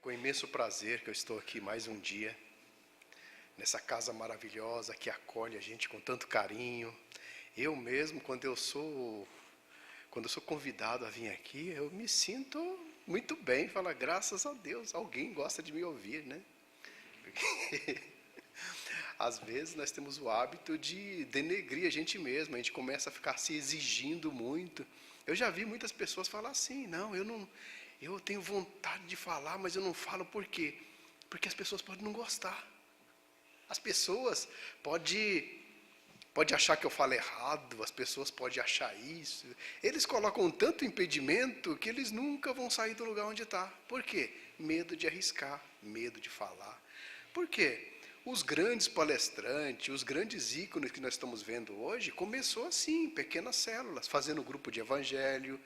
Com imenso prazer que eu estou aqui mais um dia, nessa casa maravilhosa que acolhe a gente com tanto carinho. Eu mesmo, quando eu sou convidado a vir aqui, eu me sinto muito bem, falo, graças a Deus, alguém gosta de me ouvir, né? Porque às vezes nós temos o hábito de denegrir a gente mesmo, a gente começa a ficar se exigindo muito. Eu já vi muitas pessoas falar assim, eu tenho vontade de falar, mas eu não falo por quê? Porque as pessoas podem não gostar. As pessoas pode achar que eu falo errado, as pessoas podem achar isso. Eles colocam tanto impedimento que eles nunca vão sair do lugar onde está. Por quê? Medo de arriscar, medo de falar. Por quê? Os grandes palestrantes, os grandes ícones que nós estamos vendo hoje, começou assim, pequenas células, fazendo grupo de evangelho,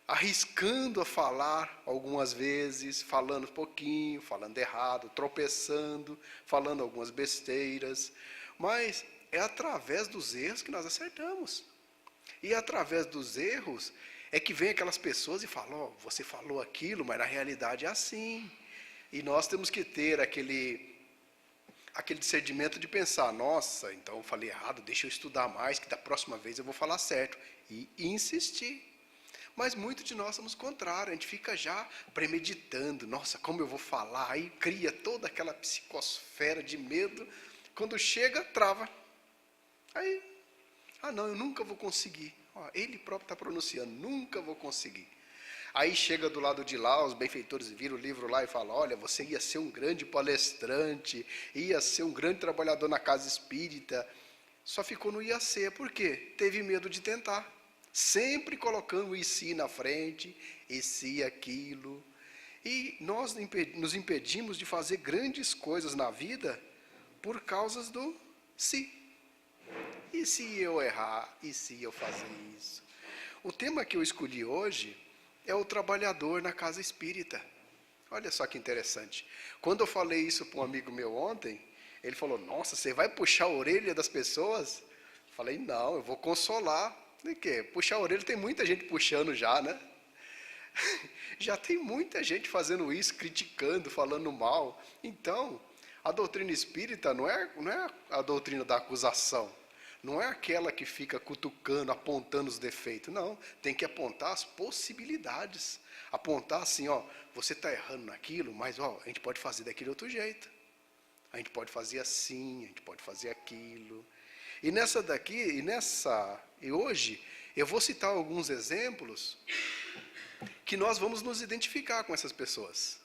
arriscando a falar algumas vezes, falando um pouquinho, falando errado, tropeçando, falando algumas besteiras, mas é através dos erros que nós acertamos. E através dos erros é que vem aquelas pessoas e falam, você falou aquilo, mas na realidade é assim. E nós temos que ter aquele discernimento de pensar, nossa, então eu falei errado, deixa eu estudar mais, que da próxima vez eu vou falar certo. E insistir. Mas muito de nós somos contrários, a gente fica já premeditando, nossa, como eu vou falar, aí cria toda aquela psicosfera de medo, quando chega, trava. Aí, não, eu nunca vou conseguir. Ele próprio está pronunciando, nunca vou conseguir. Aí chega do lado de lá, os benfeitores viram o livro lá e falam, olha, você ia ser um grande palestrante, ia ser um grande trabalhador na casa espírita, só ficou no ia ser, por quê? Teve medo de tentar. Sempre colocando o e si na frente, e se aquilo. E nós nos impedimos de fazer grandes coisas na vida por causa do se. E se eu errar? E se eu fazer isso? O tema que eu escolhi hoje é o trabalhador na casa espírita. Olha só que interessante. Quando eu falei isso para um amigo meu ontem, ele falou, nossa, você vai puxar a orelha das pessoas? Falei, não, eu vou consolar. De quê? Puxar a orelha, tem muita gente puxando já, né? Já tem muita gente fazendo isso, criticando, falando mal. Então, a doutrina espírita não é a doutrina da acusação. Não é aquela que fica cutucando, apontando os defeitos. Não, tem que apontar as possibilidades. Apontar assim, você está errando naquilo, mas a gente pode fazer daquele outro jeito. A gente pode fazer assim, a gente pode fazer aquilo. E hoje, eu vou citar alguns exemplos que nós vamos nos identificar com essas pessoas.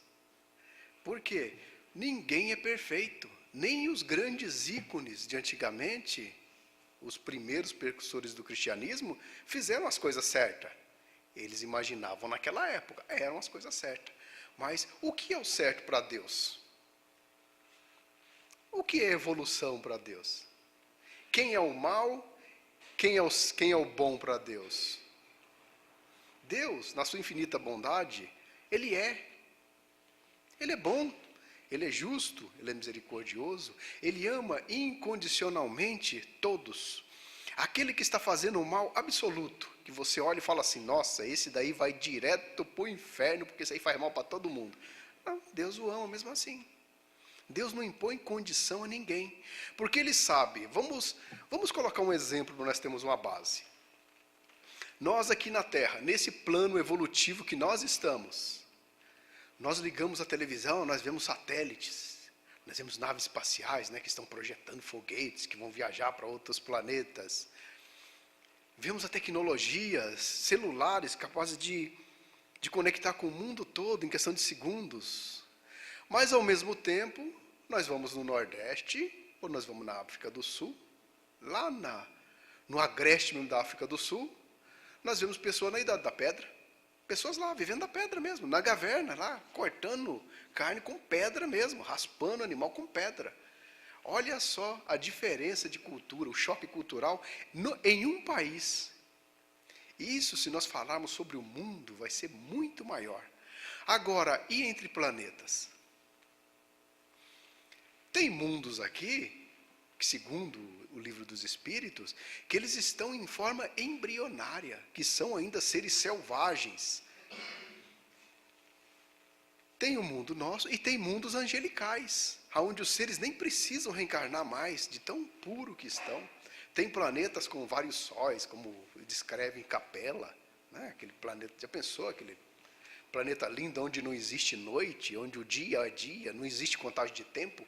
Por quê? Ninguém é perfeito. Nem os grandes ícones de antigamente, os primeiros precursores do cristianismo, fizeram as coisas certas. Eles imaginavam naquela época, eram as coisas certas. Mas o que é o certo para Deus? O que é evolução para Deus? Quem é o mal? Quem é o bom para Deus? Deus, na sua infinita bondade, Ele é bom, Ele é justo, Ele é misericordioso, Ele ama incondicionalmente todos. Aquele que está fazendo o mal absoluto, que você olha e fala assim, nossa, esse daí vai direto para o inferno, porque isso aí faz mal para todo mundo. Não, Deus o ama mesmo assim. Deus não impõe condição a ninguém, porque Ele sabe. Vamos colocar um exemplo para nós termos uma base. Nós aqui na Terra, nesse plano evolutivo que nós estamos, nós ligamos a televisão, nós vemos satélites, nós vemos naves espaciais, que estão projetando foguetes, que vão viajar para outros planetas. Vemos a tecnologia, celulares capazes de conectar com o mundo todo em questão de segundos. Mas, ao mesmo tempo, nós vamos no Nordeste, ou nós vamos na África do Sul, lá no agreste mesmo da África do Sul, nós vemos pessoas na Idade da Pedra, pessoas lá, vivendo da pedra mesmo, na caverna, lá, cortando carne com pedra mesmo, raspando animal com pedra. Olha só a diferença de cultura, o choque cultural em um país. Isso, se nós falarmos sobre o mundo, vai ser muito maior. Agora, e entre planetas? Tem mundos aqui, que segundo o livro dos Espíritos, que eles estão em forma embrionária, que são ainda seres selvagens. tem o mundo nosso e tem mundos angelicais, onde os seres nem precisam reencarnar mais, de tão puro que estão. Tem planetas com vários sóis, como descreve em Capela, né? Aquele planeta, já pensou aquele planeta lindo onde não existe noite, onde o dia é dia, não existe contagem de tempo?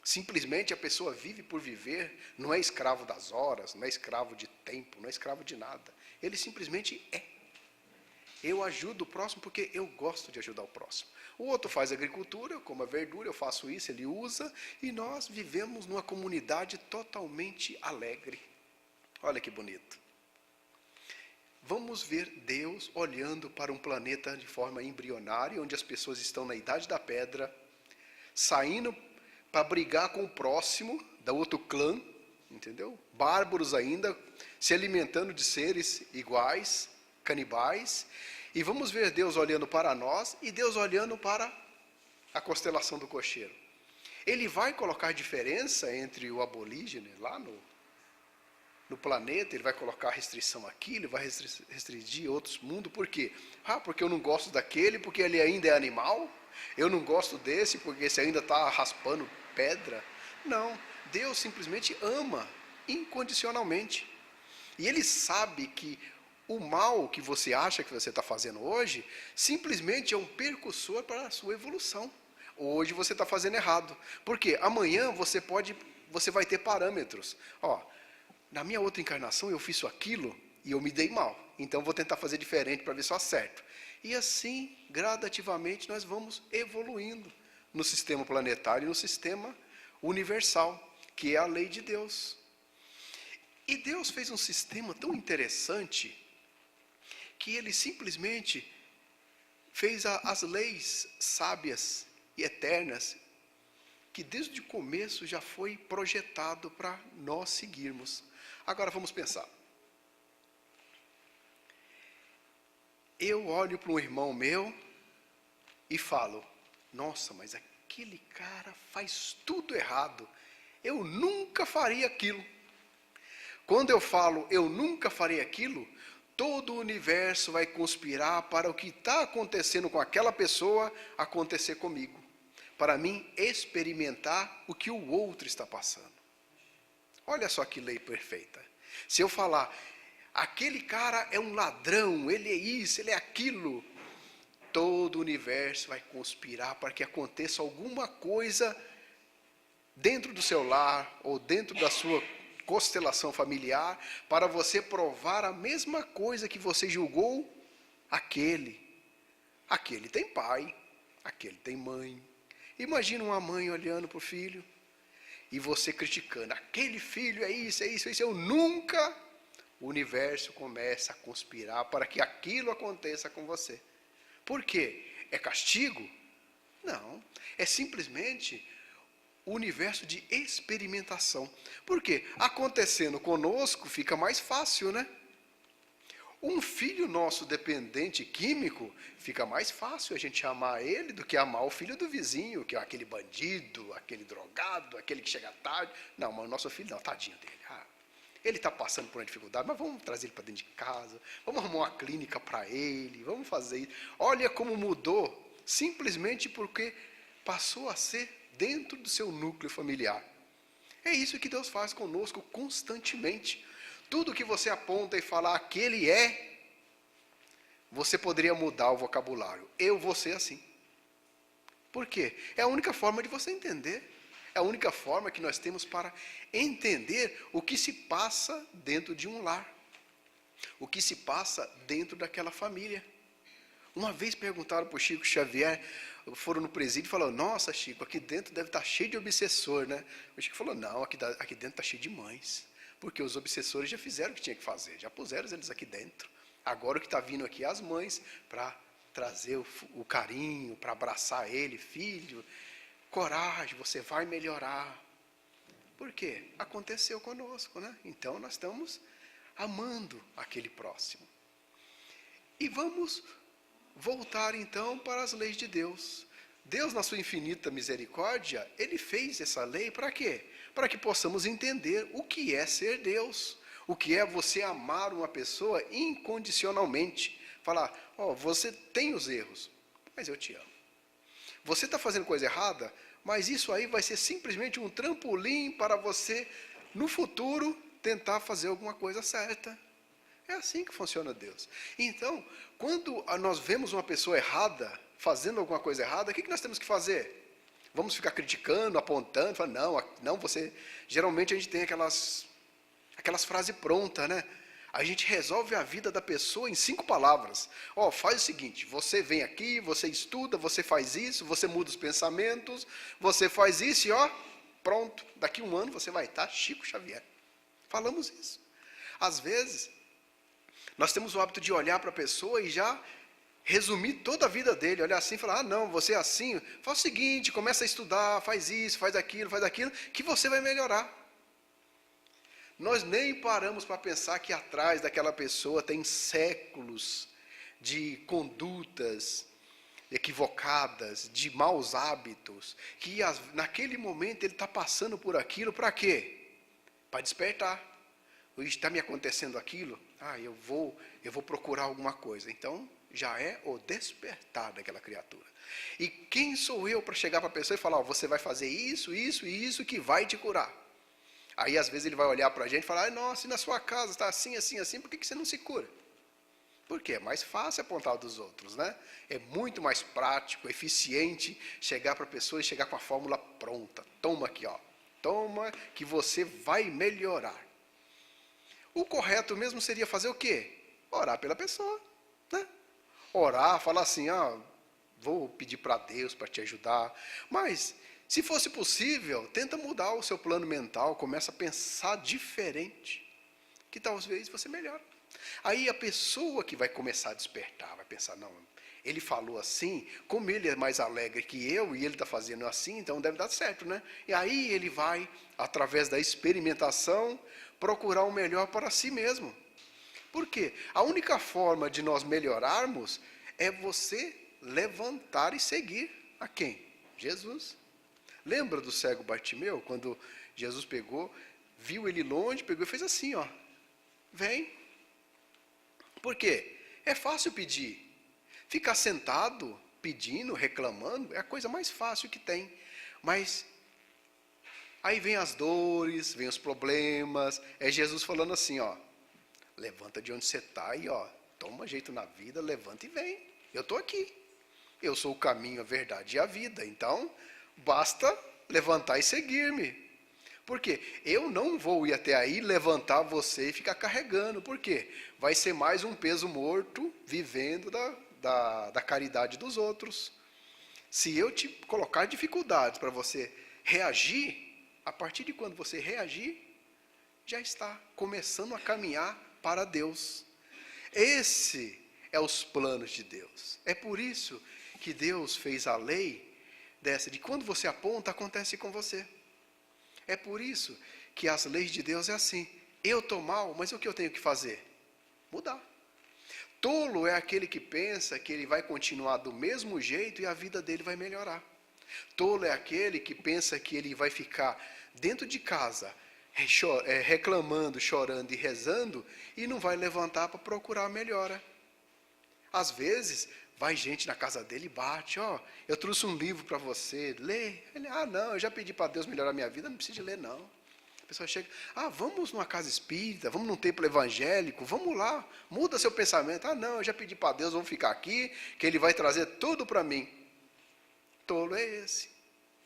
Simplesmente a pessoa vive por viver, não é escravo das horas, não é escravo de tempo, não é escravo de nada. Ele simplesmente é. Eu ajudo o próximo porque eu gosto de ajudar o próximo. O outro faz agricultura, eu como a verdura, eu faço isso, ele usa, e nós vivemos numa comunidade totalmente alegre. Olha que bonito. Vamos ver Deus olhando para um planeta de forma embrionária, onde as pessoas estão na idade da pedra, saindo para brigar com o próximo, da outro clã, entendeu? Bárbaros ainda, se alimentando de seres iguais, canibais. E vamos ver Deus olhando para nós e Deus olhando para a constelação do cocheiro. Ele vai colocar diferença entre o aborígene lá no planeta, ele vai colocar restrição aqui, ele vai restringir outros mundos. Por quê? Porque eu não gosto daquele, porque ele ainda é animal? Eu não gosto desse, porque esse ainda está raspando pedra? Não, Deus simplesmente ama incondicionalmente. E Ele sabe que o mal que você acha que você está fazendo hoje, simplesmente é um percussor para a sua evolução. Hoje você está fazendo errado. Por quê? Amanhã você vai ter parâmetros. Na minha outra encarnação eu fiz aquilo e eu me dei mal. Então vou tentar fazer diferente para ver se eu acerto. E assim, gradativamente, nós vamos evoluindo no sistema planetário e no sistema universal, que é a lei de Deus. E Deus fez um sistema tão interessante que Ele simplesmente fez as leis sábias e eternas que desde o começo já foi projetado para nós seguirmos. Agora vamos pensar. Eu olho para um irmão meu e falo, nossa, mas aquele cara faz tudo errado. Eu nunca faria aquilo. Quando eu falo, eu nunca farei aquilo, todo o universo vai conspirar para o que está acontecendo com aquela pessoa acontecer comigo. Para mim, experimentar o que o outro está passando. Olha só que lei perfeita. Se eu falar, aquele cara é um ladrão, ele é isso, ele é aquilo, todo o universo vai conspirar para que aconteça alguma coisa dentro do seu lar ou dentro da sua constelação familiar, para você provar a mesma coisa que você julgou aquele. Aquele tem pai, aquele tem mãe. Imagina uma mãe olhando para o filho e você criticando, aquele filho é isso, eu nunca. O universo começa a conspirar para que aquilo aconteça com você. Por quê? É castigo? Não, é simplesmente o universo de experimentação. Por quê? Acontecendo conosco fica mais fácil, né? Um filho nosso dependente químico, fica mais fácil a gente amar ele do que amar o filho do vizinho, que é aquele bandido, aquele drogado, aquele que chega tarde. Não, mas o nosso filho não, tadinho dele. Ele está passando por uma dificuldade, mas vamos trazer ele para dentro de casa, vamos arrumar uma clínica para ele, vamos fazer isso. Olha como mudou, simplesmente porque passou a ser dentro do seu núcleo familiar. É isso que Deus faz conosco constantemente. Tudo que você aponta e fala, aquele é, você poderia mudar o vocabulário. Eu vou ser assim. Por quê? É a única forma de você entender. É a única forma que nós temos para entender o que se passa dentro de um lar. O que se passa dentro daquela família. Uma vez perguntaram para o Chico Xavier, foram no presídio e falaram, nossa Chico, aqui dentro deve estar cheio de obsessor, né? O Chico falou, não, aqui dentro está cheio de mães. Porque os obsessores já fizeram o que tinha que fazer, já puseram eles aqui dentro. Agora o que está vindo aqui é as mães, para trazer o carinho, para abraçar ele, filho, coragem, você vai melhorar. Por quê? Aconteceu conosco, né? Então nós estamos amando aquele próximo. E vamos voltar então para as leis de Deus. Deus, na sua infinita misericórdia, Ele fez essa lei para quê? Para que possamos entender o que é ser Deus. O que é você amar uma pessoa incondicionalmente. Falar, você tem os erros, mas eu te amo. você está fazendo coisa errada, mas isso aí vai ser simplesmente um trampolim para você, no futuro, tentar fazer alguma coisa certa. É assim que funciona Deus. Então, quando nós vemos uma pessoa errada, fazendo alguma coisa errada, o que nós temos que fazer? Vamos ficar criticando, apontando, falando, não, você... Geralmente a gente tem aquelas frases prontas, né? A gente resolve a vida da pessoa em 5 palavras. Faz o seguinte, você vem aqui, você estuda, você faz isso, você muda os pensamentos, você faz isso e pronto. Daqui 1 ano você vai estar Chico Xavier. Falamos isso. Às vezes, nós temos o hábito de olhar para a pessoa e já resumir toda a vida dele, olhar assim e falar, não, você é assim, faz o seguinte, começa a estudar, faz isso, faz aquilo, que você vai melhorar. Nós nem paramos para pensar que atrás daquela pessoa tem séculos de condutas equivocadas, de maus hábitos, que naquele momento ele está passando por aquilo, para quê? Para despertar. Está me acontecendo aquilo? Eu vou procurar alguma coisa. Então, já é o despertar daquela criatura. E quem sou eu para chegar para a pessoa e falar, você vai fazer isso, isso e isso que vai te curar? Aí, às vezes, ele vai olhar para a gente e falar, nossa, e na sua casa está assim, assim, assim, por que você não se cura? Porque é mais fácil apontar dos outros, né? É muito mais prático, eficiente chegar para a pessoa e chegar com a fórmula pronta. Toma aqui, toma que você vai melhorar. O correto mesmo seria fazer o quê? Orar pela pessoa, né? Orar, falar assim, vou pedir para Deus para te ajudar. Mas, se fosse possível, tenta mudar o seu plano mental, começa a pensar diferente, que talvez você melhore. Aí a pessoa que vai começar a despertar, vai pensar, não, ele falou assim, como ele é mais alegre que eu, e ele está fazendo assim, então deve dar certo, né? E aí ele vai, através da experimentação, procurar o melhor para si mesmo. Por quê? A única forma de nós melhorarmos é você levantar e seguir a quem? Jesus. Lembra do cego Bartimeu, quando Jesus pegou, viu ele longe, pegou e fez assim, vem. Por quê? É fácil pedir. Ficar sentado, pedindo, reclamando, é a coisa mais fácil que tem. Mas aí vem as dores, vem os problemas, é Jesus falando assim, levanta de onde você está e toma jeito na vida, levanta e vem. Eu estou aqui. Eu sou o caminho, a verdade e a vida. Então, basta levantar e seguir-me. Por quê? Eu não vou ir até aí, levantar você e ficar carregando. Por quê? Vai ser mais um peso morto, vivendo da caridade dos outros. Se eu te colocar dificuldades para você reagir, a partir de quando você reagir, já está começando a caminhar para Deus. Esse é os planos de Deus. É por isso que Deus fez a lei dessa, de quando você aponta, acontece com você. É por isso que as leis de Deus é assim. Eu estou mal, mas o que eu tenho que fazer? Mudar. Tolo é aquele que pensa que ele vai continuar do mesmo jeito e a vida dele vai melhorar. Tolo é aquele que pensa que ele vai ficar dentro de casa, reclamando, chorando e rezando, e não vai levantar para procurar a melhora. Às vezes, vai gente na casa dele e bate, eu trouxe um livro para você, lê. Ele, não, eu já pedi para Deus melhorar a minha vida, não precisa de ler, não. A pessoa chega, vamos numa casa espírita, vamos num templo evangélico, vamos lá, muda seu pensamento. Não, eu já pedi para Deus, vamos ficar aqui, que Ele vai trazer tudo para mim. Tolo é esse.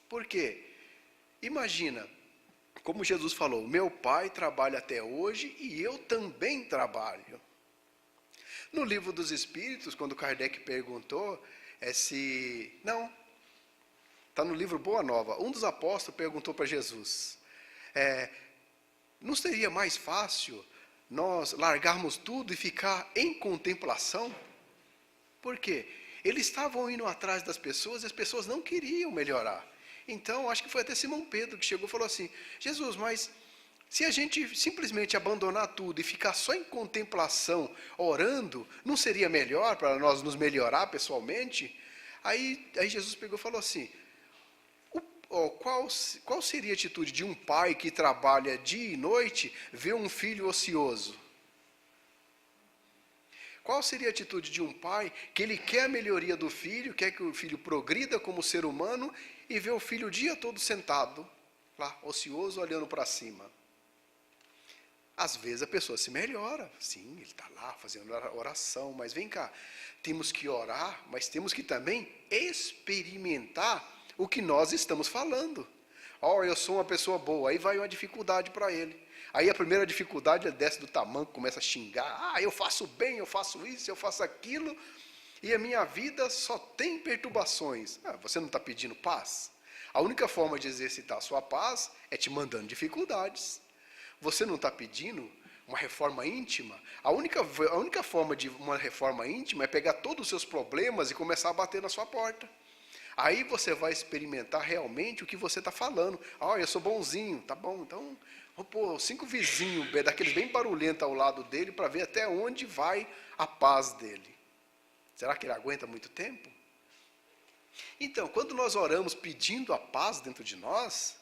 Por quê? Imagina, como Jesus falou, meu Pai trabalha até hoje e eu também trabalho. No livro dos Espíritos, quando Kardec perguntou, está no livro Boa Nova, um dos apóstolos perguntou para Jesus, não seria mais fácil nós largarmos tudo e ficar em contemplação? Por quê? Eles estavam indo atrás das pessoas e as pessoas não queriam melhorar. Então, acho que foi até Simão Pedro que chegou e falou assim, Jesus, mas se a gente simplesmente abandonar tudo e ficar só em contemplação, orando, não seria melhor para nós nos melhorar pessoalmente? Aí Jesus pegou e falou assim, qual seria a atitude de um pai que trabalha dia e noite, ver um filho ocioso? Qual seria a atitude de um pai que ele quer a melhoria do filho, quer que o filho progrida como ser humano e vê o filho o dia todo sentado lá, ocioso, olhando para cima? Às vezes a pessoa se melhora, sim, ele está lá fazendo oração, mas vem cá, temos que orar, mas temos que também experimentar o que nós estamos falando. Eu sou uma pessoa boa, aí vai uma dificuldade para ele. Aí a primeira dificuldade, ele desce do tamanco, começa a xingar, eu faço bem, eu faço isso, eu faço aquilo, e a minha vida só tem perturbações. Você não está pedindo paz? A única forma de exercitar a sua paz é te mandando dificuldades. Você não está pedindo uma reforma íntima? A única forma de uma reforma íntima é pegar todos os seus problemas e começar a bater na sua porta. Aí você vai experimentar realmente o que você está falando. Eu sou bonzinho, tá bom, então vou pôr 5 vizinhos, daqueles bem barulhentos ao lado dele, para ver até onde vai a paz dele. Será que ele aguenta muito tempo? Então, quando nós oramos pedindo a paz dentro de nós,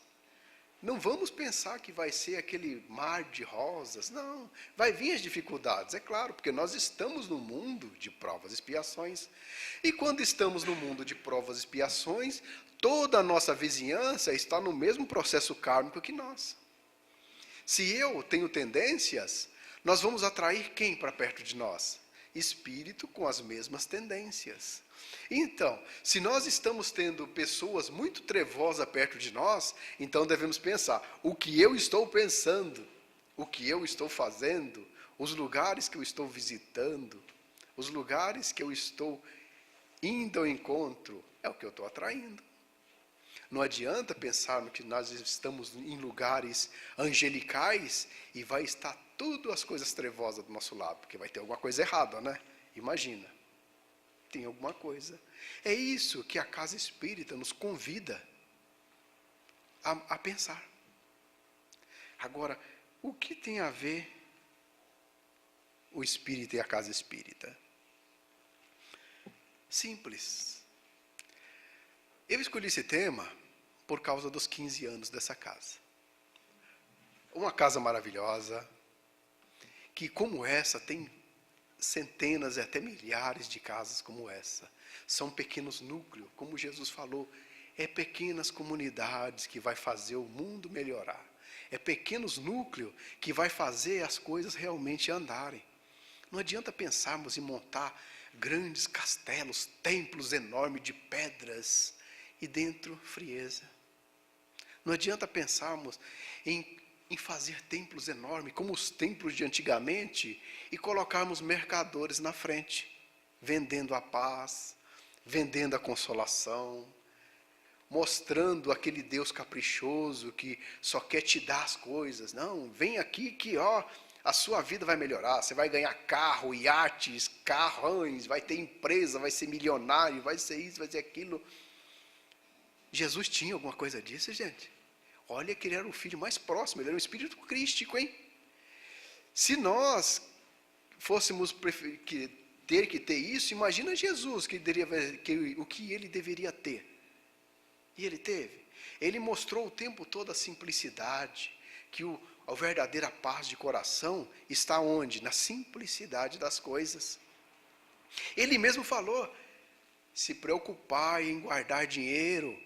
não vamos pensar que vai ser aquele mar de rosas, não. Vai vir as dificuldades, é claro, porque nós estamos no mundo de provas e expiações. E quando estamos no mundo de provas e expiações, toda a nossa vizinhança está no mesmo processo kármico que nós. Se eu tenho tendências, nós vamos atrair quem para perto de nós? Espírito com as mesmas tendências. Então, se nós estamos tendo pessoas muito trevosas perto de nós, então devemos pensar, o que eu estou pensando, o que eu estou fazendo, os lugares que eu estou visitando, os lugares que eu estou indo ao encontro, é o que eu estou atraindo. Não adianta pensarmos que nós estamos em lugares angelicais e vai estar tudo as coisas trevosas do nosso lado, porque vai ter alguma coisa errada, né? Imagina. Tem alguma coisa. É isso que a casa espírita nos convida a pensar. Agora, o que tem a ver o espírita e a casa espírita? Simples. Eu escolhi esse tema por causa dos 15 anos dessa casa. Uma casa maravilhosa, que como essa tem centenas e até milhares de casas como essa. São pequenos núcleos, como Jesus falou, é pequenas comunidades que vai fazer o mundo melhorar. É pequenos núcleos que vai fazer as coisas realmente andarem. Não adianta pensarmos em montar grandes castelos, templos enormes de pedras e dentro frieza. Não adianta pensarmos em fazer templos enormes, como os templos de antigamente, e colocarmos mercadores na frente, vendendo a paz, vendendo a consolação, mostrando aquele Deus caprichoso que só quer te dar as coisas. Não, vem aqui que a sua vida vai melhorar, você vai ganhar carro, iates, carrões, vai ter empresa, vai ser milionário, vai ser isso, vai ser aquilo. Jesus tinha alguma coisa disso, gente? Olha que ele era o filho mais próximo, ele era um espírito crístico, hein? Se nós fôssemos ter que ter isso, imagina Jesus, o que ele deveria ter. E ele teve. Ele mostrou o tempo todo a simplicidade, que a verdadeira paz de coração está onde? Na simplicidade das coisas. Ele mesmo falou, se preocupar em guardar dinheiro,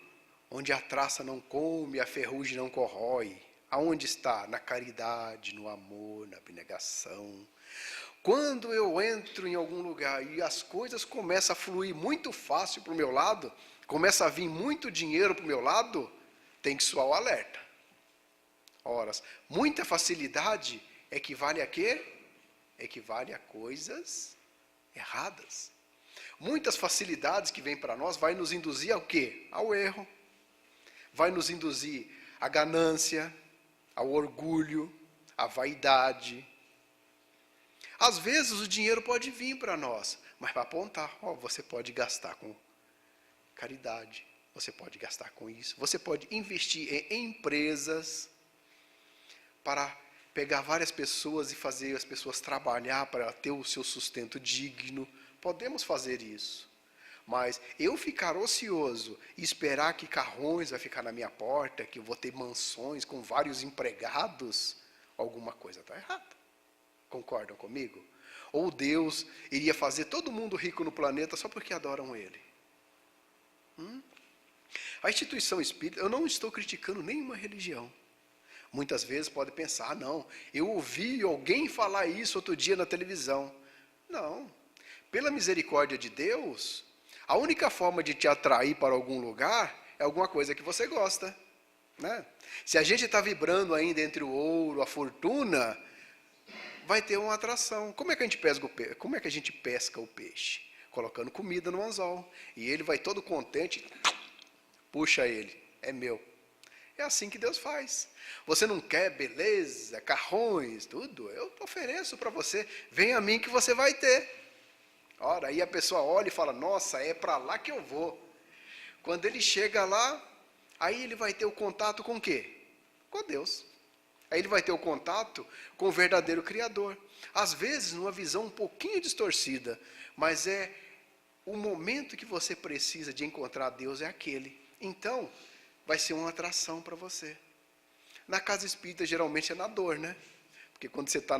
onde a traça não come, a ferrugem não corrói. Aonde está? Na caridade, no amor, na abnegação. Quando eu entro em algum lugar e as coisas começam a fluir muito fácil para o meu lado, começa a vir muito dinheiro para o meu lado, tem que soar o alerta. Ora, muita facilidade equivale a quê? Equivale a coisas erradas. Muitas facilidades que vêm para nós vai nos induzir ao quê? Ao erro. Vai nos induzir à ganância, ao orgulho, à vaidade. Às vezes o dinheiro pode vir para nós, mas para apontar, você pode gastar com caridade, você pode gastar com isso, você pode investir em empresas para pegar várias pessoas e fazer as pessoas trabalhar para ter o seu sustento digno. Podemos fazer isso. Mas eu ficar ocioso e esperar que carrões vai ficar na minha porta, que eu vou ter mansões com vários empregados, alguma coisa está errada. Concordam comigo? Ou Deus iria fazer todo mundo rico no planeta só porque adoram Ele? A instituição espírita, eu não estou criticando nenhuma religião. Muitas vezes pode pensar, não, eu ouvi alguém falar isso outro dia na televisão. Não, pela misericórdia de Deus, a única forma de te atrair para algum lugar é alguma coisa que você gosta, né? Se a gente está vibrando ainda entre o ouro, a fortuna, vai ter uma atração. Como é que a gente pesca o peixe? Como é que a gente pesca o peixe? Colocando comida no anzol. E ele vai todo contente, puxa ele, é meu. É assim que Deus faz. Você não quer beleza, carrões, tudo? Eu ofereço para você. Vem a mim que você vai ter. Ora, aí a pessoa olha e fala, nossa, é para lá que eu vou. Quando ele chega lá, aí ele vai ter o contato com o quê? Com Deus. Aí ele vai ter o contato com o verdadeiro Criador. Às vezes, numa visão um pouquinho distorcida, mas é o momento que você precisa de encontrar Deus é aquele. Então, vai ser uma atração para você. Na casa espírita, geralmente é na dor, né? Porque quando você está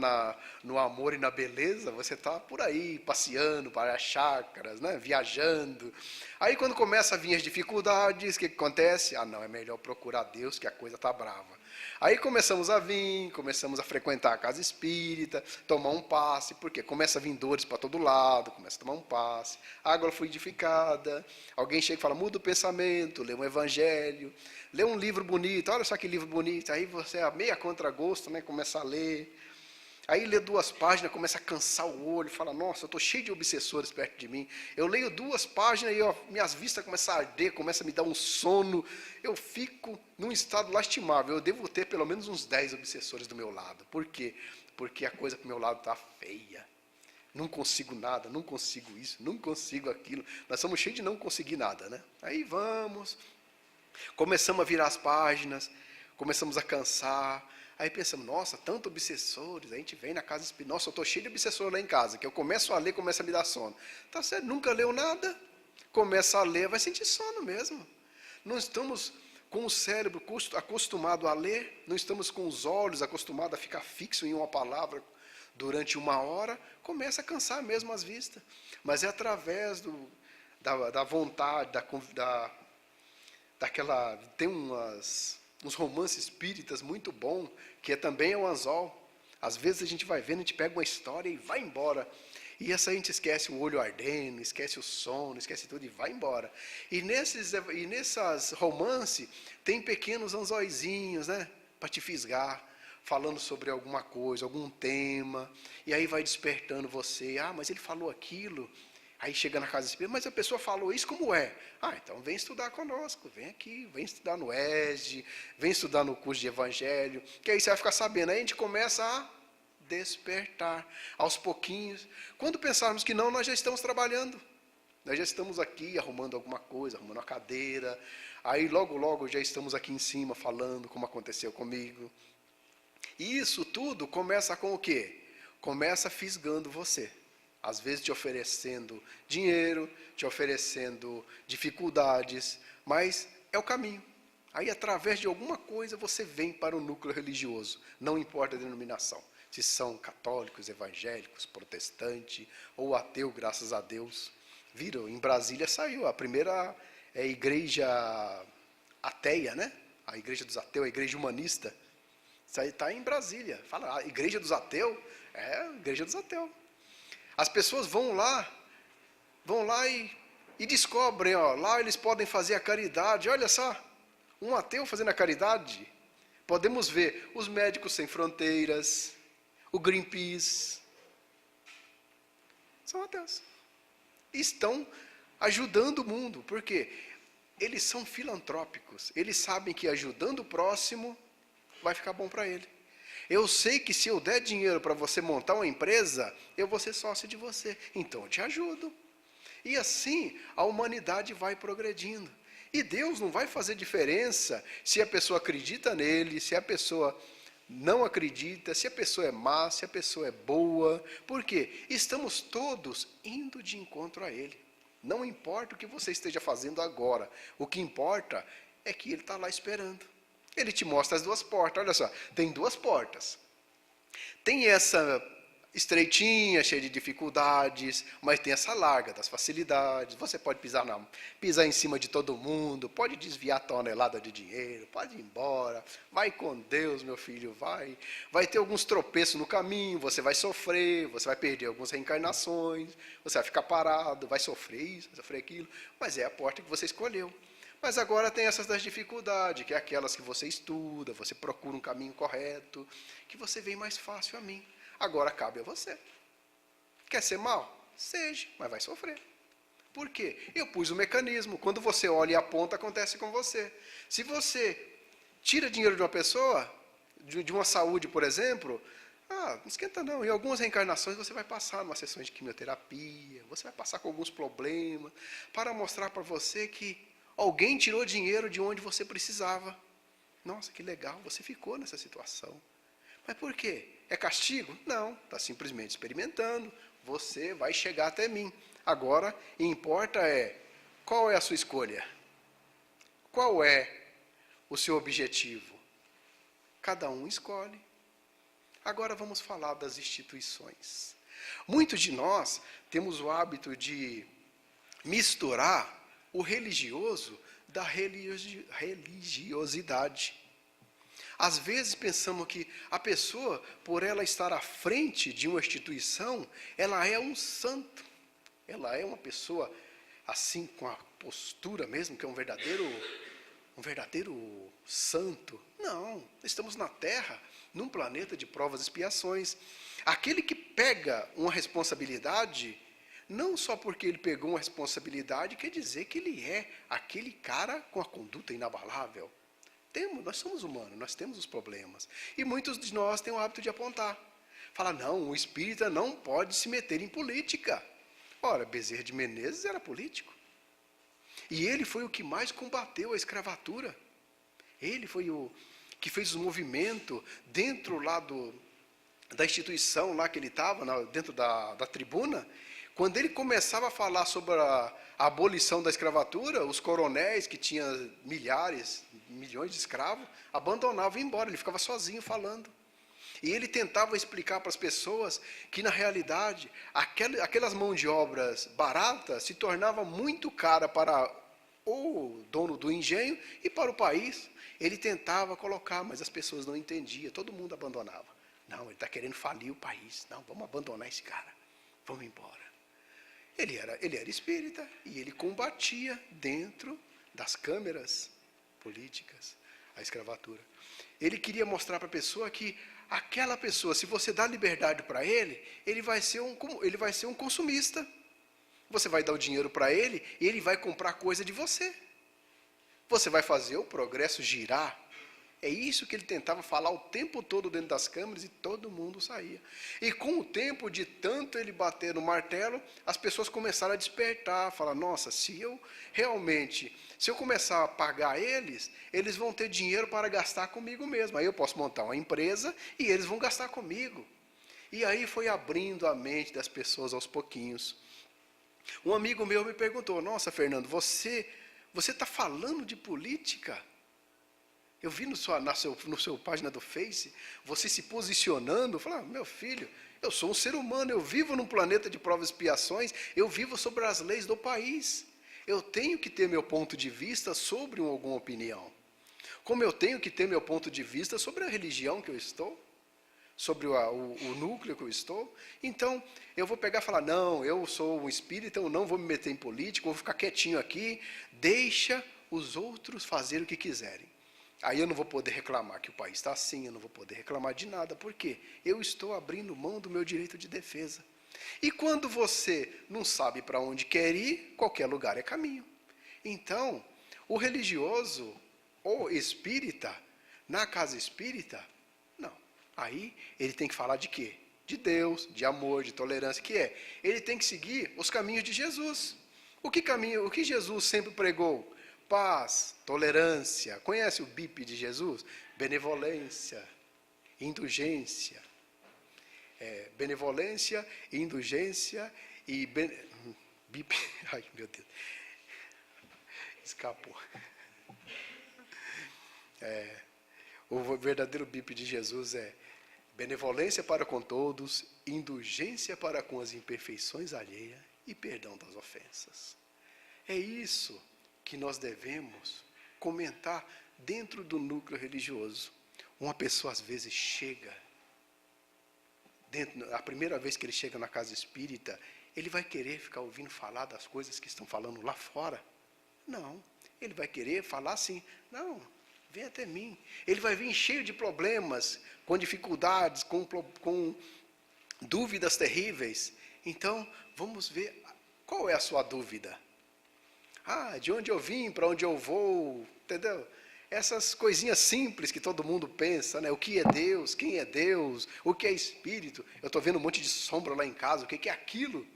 no amor e na beleza, você está por aí, passeando para as chácaras, né? Viajando. Aí quando começa a vir as dificuldades, o que acontece? Ah, não, é melhor procurar Deus, que a coisa está brava. Aí começamos a frequentar a casa espírita, tomar um passe, porque começa a vir dores para todo lado, começa a tomar um passe, a água fluidificada, alguém chega e fala, muda o pensamento, lê um evangelho, lê um livro bonito, olha só que livro bonito, aí você é meio a contragosto, né, começa a ler, aí lê 2 páginas, começa a cansar o olho, fala, nossa, eu estou cheio de obsessores perto de mim, eu leio 2 páginas e ó, minhas vistas começam a arder, começa a me dar um sono, eu fico num estado lastimável, eu devo ter pelo menos uns 10 obsessores do meu lado. Por quê? Porque a coisa para o meu lado está feia, não consigo nada, não consigo isso, não consigo aquilo, nós somos cheios de não conseguir nada, né? Aí vamos, começamos a virar as páginas, começamos a cansar, aí pensamos, nossa, tanto obsessores, a gente vem na casa espírita, nossa, eu estou cheio de obsessor lá em casa, que eu começo a ler, começa a me dar sono. Tá certo, nunca leu nada, começa a ler, vai sentir sono mesmo. Não estamos com o cérebro acostumado a ler, não estamos com os olhos acostumados a ficar fixo em uma palavra durante 1 hora, começa a cansar mesmo as vistas. Mas é através da vontade, daquela... Tem uns romances espíritas muito bons, que também é o anzol. Às vezes a gente vai vendo, a gente pega uma história e vai embora. E essa a gente esquece o olho ardendo, esquece o sono, esquece tudo e vai embora. E nessas romances, tem pequenos anzóizinhos, né? Para te fisgar, falando sobre alguma coisa, algum tema. E aí vai despertando você. Ah, mas ele falou aquilo. Aí chega na casa espírita, mas a pessoa falou isso como é? Ah, então vem estudar conosco, vem aqui, vem estudar no ESD, vem estudar no curso de Evangelho, que aí você vai ficar sabendo. Aí a gente começa a despertar, aos pouquinhos. Quando pensarmos que não, nós já estamos trabalhando. Nós já estamos aqui arrumando alguma coisa, arrumando a cadeira. Aí logo, logo já estamos aqui em cima falando como aconteceu comigo. E isso tudo começa com o quê? Começa fisgando você. Às vezes te oferecendo dinheiro, te oferecendo dificuldades, mas é o caminho. Aí através de alguma coisa você vem para o núcleo religioso, não importa a denominação. Se são católicos, evangélicos, protestantes ou ateu, graças a Deus. Viram? Em Brasília saiu a primeira igreja ateia, né? A igreja dos ateus, a igreja humanista. Isso aí está em Brasília. Fala, a igreja dos ateus? É a igreja dos ateus. As pessoas vão lá e descobrem, ó, lá eles podem fazer a caridade. Olha só, um ateu fazendo a caridade. Podemos ver os Médicos Sem Fronteiras, o Greenpeace, são ateus. Estão ajudando o mundo, porque eles são filantrópicos, eles sabem que ajudando o próximo vai ficar bom para ele. Eu sei que se eu der dinheiro para você montar uma empresa, eu vou ser sócio de você, então eu te ajudo. E assim a humanidade vai progredindo. E Deus não vai fazer diferença se a pessoa acredita nele, se a pessoa não acredita, se a pessoa é má, se a pessoa é boa. Por quê? Estamos todos indo de encontro a Ele. Não importa o que você esteja fazendo agora. O que importa é que Ele está lá esperando. Ele te mostra as 2 portas. Olha só, tem 2 portas. Tem essa estreitinha, cheia de dificuldades, mas tem essa larga das facilidades. Você pode pisar em cima de todo mundo, pode desviar tonelada de dinheiro, pode ir embora, vai com Deus, meu filho, vai. Vai ter alguns tropeços no caminho, você vai sofrer, você vai perder algumas reencarnações, você vai ficar parado, vai sofrer isso, vai sofrer aquilo, mas é a porta que você escolheu. Mas agora tem essas das dificuldades, que é aquelas que você estuda, você procura um caminho correto, que você vem mais fácil a mim. Agora cabe a você. Quer ser mal? Seja, mas vai sofrer. Por quê? Eu pus o mecanismo. Quando você olha e aponta, acontece com você. Se você tira dinheiro de uma pessoa, de uma saúde, por exemplo, não esquenta não. Em algumas reencarnações você vai passar numa sessão de quimioterapia, você vai passar com alguns problemas, para mostrar para você que alguém tirou dinheiro de onde você precisava. Nossa, que legal, você ficou nessa situação. Mas por quê? É castigo? Não, está simplesmente experimentando. Você vai chegar até mim. Agora, importa qual é a sua escolha? Qual é o seu objetivo? Cada um escolhe. Agora vamos falar das instituições. Muitos de nós temos o hábito de misturar o religioso da religiosidade. Às vezes pensamos que a pessoa, por ela estar à frente de uma instituição, ela é um santo. Ela é uma pessoa assim, com a postura mesmo, que é um verdadeiro santo. Não, estamos na Terra, num planeta de provas e expiações. Aquele que pega uma responsabilidade, não só porque ele pegou uma responsabilidade, quer dizer que ele é aquele cara com a conduta inabalável. Nós somos humanos, nós temos os problemas. E muitos de nós têm o hábito de apontar. Falar, não, o espírita não pode se meter em política. Ora, Bezerra de Menezes era político. E ele foi o que mais combateu a escravatura. Ele foi o que fez o movimento dentro lá da instituição lá que ele estava, dentro da tribuna. Quando ele começava a falar sobre a abolição da escravatura, os coronéis, que tinham milhões de escravos, abandonavam e iam embora, ele ficava sozinho falando. E ele tentava explicar para as pessoas que, na realidade, aquelas mãos de obras baratas se tornavam muito cara para o dono do engenho e para o país. Ele tentava colocar, mas as pessoas não entendiam, todo mundo abandonava. Não, ele está querendo falir o país. Não, vamos abandonar esse cara, vamos embora. Ele era espírita e ele combatia dentro das câmeras políticas a escravatura. Ele queria mostrar para a pessoa que aquela pessoa, se você dá liberdade para ele, ele vai ser um consumista. Você vai dar o dinheiro para ele e ele vai comprar coisa de você. Você vai fazer o progresso girar. É isso que ele tentava falar o tempo todo dentro das câmeras e todo mundo saía. E com o tempo de tanto ele bater no martelo, as pessoas começaram a despertar, falar, nossa, se eu começar a pagar eles vão ter dinheiro para gastar comigo mesmo. Aí eu posso montar uma empresa e eles vão gastar comigo. E aí foi abrindo a mente das pessoas aos pouquinhos. Um amigo meu me perguntou, nossa, Fernando, você está falando de política? Eu vi no seu página do Face, você se posicionando, eu falei, meu filho, eu sou um ser humano, eu vivo num planeta de provas e expiações, eu vivo sobre as leis do país. Eu tenho que ter meu ponto de vista sobre alguma opinião. Como eu tenho que ter meu ponto de vista sobre a religião que eu estou, sobre o núcleo que eu estou. Então, eu vou pegar e falar, não, eu sou um espírita, eu não vou me meter em política, vou ficar quietinho aqui, deixa os outros fazerem o que quiserem. Aí eu não vou poder reclamar que o país está assim, eu não vou poder reclamar de nada, porque eu estou abrindo mão do meu direito de defesa. E quando você não sabe para onde quer ir, qualquer lugar é caminho. Então, o religioso ou espírita, na casa espírita, não. Aí ele tem que falar de quê? De Deus, de amor, de tolerância, que é? Ele tem que seguir os caminhos de Jesus. O que Jesus sempre pregou? Paz, tolerância. Conhece o BIP de Jesus? Benevolência, indulgência. Benevolência, indulgência e... BIP, ai meu Deus. Escapou. O verdadeiro BIP de Jesus é benevolência para com todos, indulgência para com as imperfeições alheias e perdão das ofensas. É isso que nós devemos comentar dentro do núcleo religioso. Uma pessoa às vezes chega, a primeira vez que ele chega na casa espírita, ele vai querer ficar ouvindo falar das coisas que estão falando lá fora? Não. Ele vai querer falar assim, não, vem até mim. Ele vai vir cheio de problemas, com dificuldades, com dúvidas terríveis. Então, vamos ver qual é a sua dúvida. De onde eu vim, para onde eu vou, entendeu? Essas coisinhas simples que todo mundo pensa, né? O que é Deus, quem é Deus, o que é Espírito. Eu estou vendo um monte de sombra lá em casa, o que é aquilo?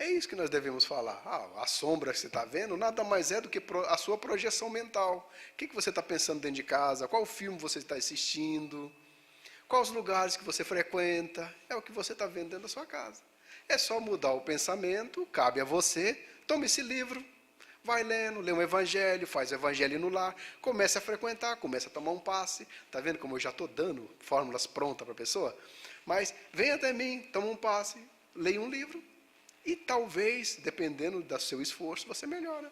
É isso que nós devemos falar. A sombra que você está vendo nada mais é do que a sua projeção mental. O que você está pensando dentro de casa? Qual filme você está assistindo? Quais os lugares que você frequenta? É o que você está vendo dentro da sua casa. É só mudar o pensamento, cabe a você. Tome esse livro, vai lendo, lê um evangelho, faz o evangelho no lar, comece a frequentar, comece a tomar um passe. Está vendo como eu já estou dando fórmulas prontas para a pessoa? Mas vem até mim, toma um passe, leia um livro. E talvez, dependendo do seu esforço, você melhora.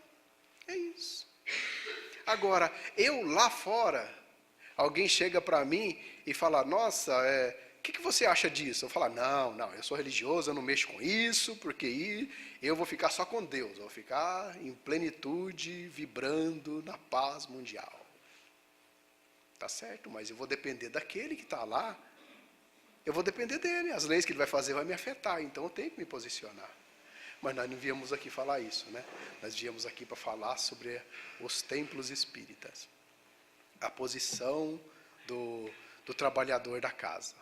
É isso. Agora, eu lá fora, alguém chega para mim e fala, nossa, o que você acha disso? Eu falo, não, eu sou religioso, eu não mexo com isso, porque eu vou ficar só com Deus, eu vou ficar em plenitude, vibrando na paz mundial. Tá certo, mas eu vou depender daquele que está lá. Eu vou depender dele, as leis que ele vai fazer vai me afetar, então eu tenho que me posicionar. Mas nós não viemos aqui falar isso, né? Nós viemos aqui para falar sobre os templos espíritas. A posição do trabalhador da casa.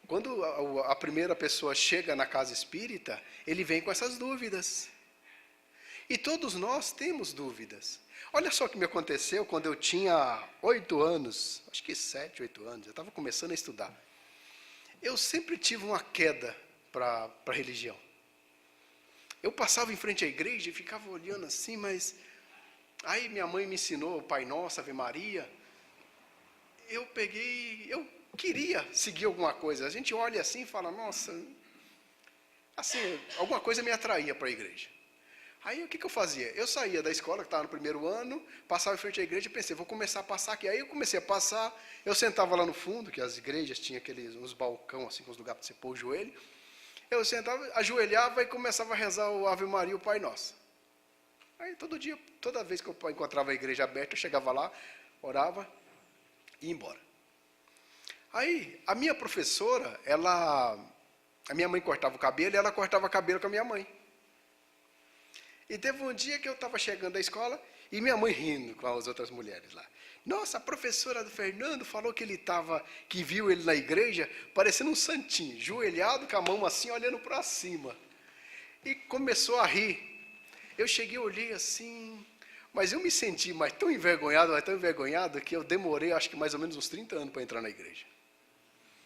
Quando a primeira pessoa chega na casa espírita, ele vem com essas dúvidas. E todos nós temos dúvidas. Olha só o que me aconteceu quando eu tinha 8 anos, acho que 7, 8 anos, eu estava começando a estudar. Eu sempre tive uma queda para a religião. Eu passava em frente à igreja e ficava olhando assim, mas... Aí minha mãe me ensinou o Pai Nosso, Ave Maria. Eu queria seguir alguma coisa. A gente olha assim e fala, nossa... Assim, alguma coisa me atraía para a igreja. Aí o que eu fazia? Eu saía da escola, que estava no primeiro ano, passava em frente à igreja e pensei, vou começar a passar aqui. Aí eu comecei a passar, eu sentava lá no fundo, que as igrejas tinham uns balcão, assim, com os lugares para você pôr o joelho. Eu sentava, ajoelhava e começava a rezar o Ave Maria e o Pai Nosso. Aí todo dia, toda vez que eu encontrava a igreja aberta, eu chegava lá, orava e ia embora. Aí a minha professora, a minha mãe cortava o cabelo e ela cortava o cabelo com a minha mãe. E teve um dia que eu estava chegando da escola e minha mãe rindo com as outras mulheres lá. Nossa, a professora do Fernando falou que viu ele na igreja parecendo um santinho, joelhado com a mão assim, olhando para cima. E começou a rir. Eu cheguei, olhei assim, mas eu me senti tão envergonhado, que eu demorei, acho que mais ou menos uns 30 anos para entrar na igreja.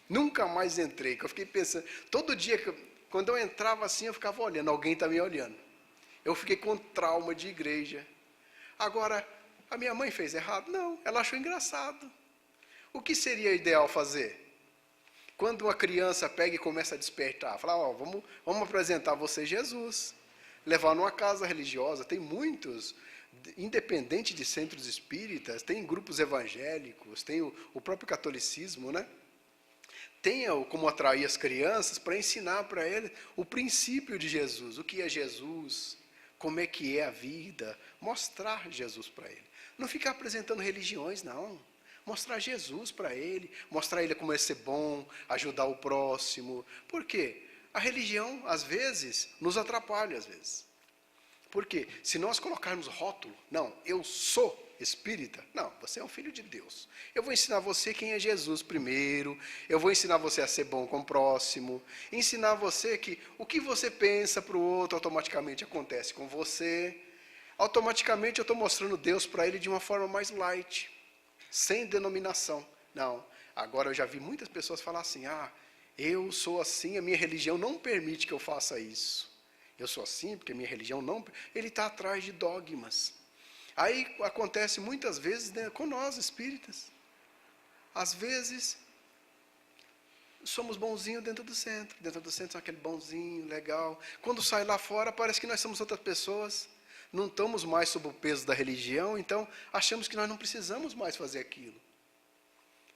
Nunca mais entrei, que eu fiquei pensando, todo dia, quando eu entrava assim, eu ficava olhando, alguém está me olhando. Eu fiquei com trauma de igreja. Agora, a minha mãe fez errado? Não, ela achou engraçado. O que seria ideal fazer? Quando uma criança pega e começa a despertar, fala, vamos apresentar você Jesus. Levar numa casa religiosa, tem muitos, independente de centros espíritas, tem grupos evangélicos, tem o próprio catolicismo, né? Tenha como atrair as crianças para ensinar para eles o princípio de Jesus, o que é Jesus, como é que é a vida, mostrar Jesus para ele. Não ficar apresentando religiões, não. Mostrar Jesus para ele, mostrar ele como é ser bom, ajudar o próximo. Por quê? A religião, às vezes, nos atrapalha, às vezes. Por quê? Se nós colocarmos rótulo, não, eu sou espírita, não, você é um filho de Deus. Eu vou ensinar você quem é Jesus primeiro, eu vou ensinar você a ser bom com o próximo, ensinar você que o que você pensa para o outro automaticamente acontece com você. Automaticamente eu estou mostrando Deus para ele de uma forma mais light, sem denominação. Não, agora eu já vi muitas pessoas falar assim, eu sou assim, a minha religião não permite que eu faça isso. Eu sou assim porque a minha religião não... Ele está atrás de dogmas. Aí acontece muitas vezes, né, com nós espíritas. Às vezes, somos bonzinhos dentro do centro. Dentro do centro são aquele bonzinho, legal. Quando sai lá fora, parece que nós somos outras pessoas. Não estamos mais sob o peso da religião, então achamos que nós não precisamos mais fazer aquilo.